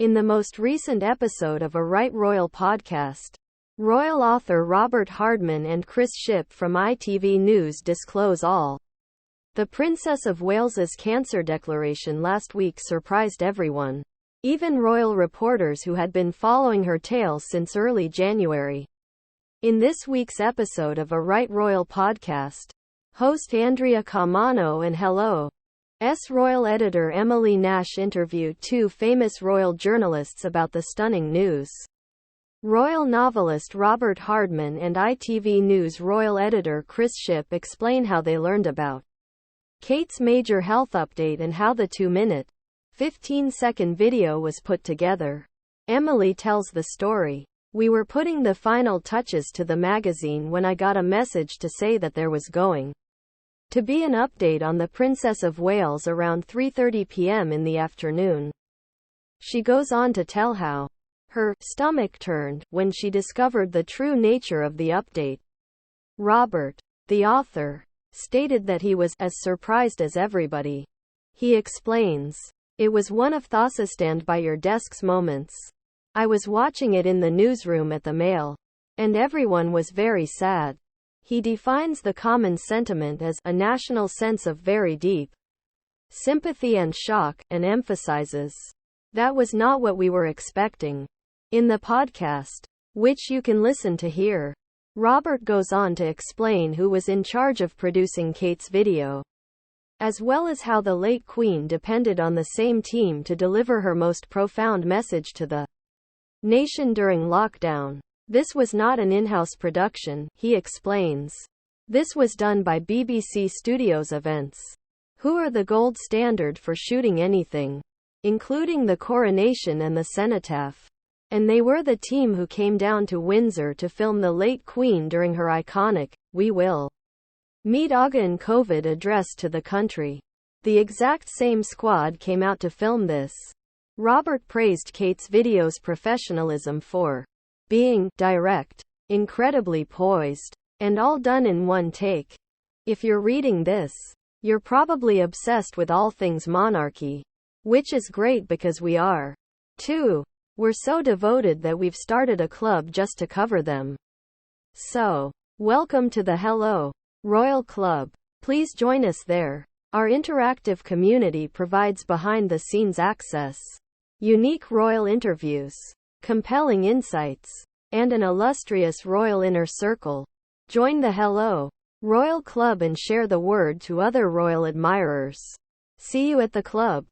In the most recent episode of a Right Royal podcast, royal author Robert Hardman and Chris Shipp from ITV News disclose all. The Princess of Wales's cancer declaration last week surprised everyone, even royal reporters who had been following her tales since early January. In this week's episode of a Right Royal podcast, host Andrea Caamano and HELLO royal editor Emily Nash interviewed two famous royal journalists about the stunning news. Royal novelist Robert Hardman and ITV News royal editor Chris Shipp explain how they learned about Kate's major health update and how the 2-minute, 15-second video was put together. Emily tells the story. "We were putting the final touches to the magazine when I got a message to say that there was going to be an update on the Princess of Wales around 3:30 p.m. in the afternoon." She goes on to tell how her stomach turned when she discovered the true nature of the update. Robert, the author, stated that he was as surprised as everybody. He explains, "It was one of those stand by your desk's moments. I was watching it in the newsroom at the Mail, and everyone was very sad." He defines the common sentiment as a national sense of very deep sympathy and shock, and emphasizes, "That was not what we were expecting." In the podcast, which you can listen to here, Robert goes on to explain who was in charge of producing Kate's video, as well as how the late Queen depended on the same team to deliver her most profound message to the nation during lockdown. "This was not an in-house production," he explains. "This was done by BBC Studios Events, who are the gold standard for shooting anything, including the coronation and the cenotaph. And they were the team who came down to Windsor to film the late Queen during her iconic, 'We will meet again' COVID address to the country. The exact same squad came out to film this." Robert praised Kate's video's professionalism for being direct, incredibly poised, and all done in one take. "If you're reading this, you're probably obsessed with all things monarchy, which is great because we are, too. We're so devoted that we've started a club just to cover them. So, welcome to the HELLO Royal Club. Please join us there. Our interactive community provides behind-the-scenes access, unique royal interviews, compelling insights, and an illustrious royal inner circle. Join the HELLO Royal Club and share the word to other royal admirers. See you at the club."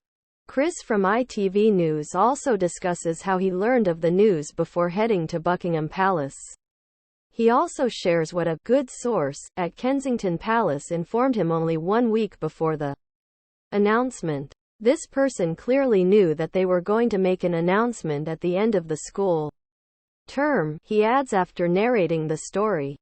Chris from ITV News also discusses how he learned of the news before heading to Buckingham Palace. He also shares what a good source at Kensington Palace informed him only 1 week before the announcement. This person clearly knew that they were going to make an announcement at the end of the school term, he adds after narrating the story.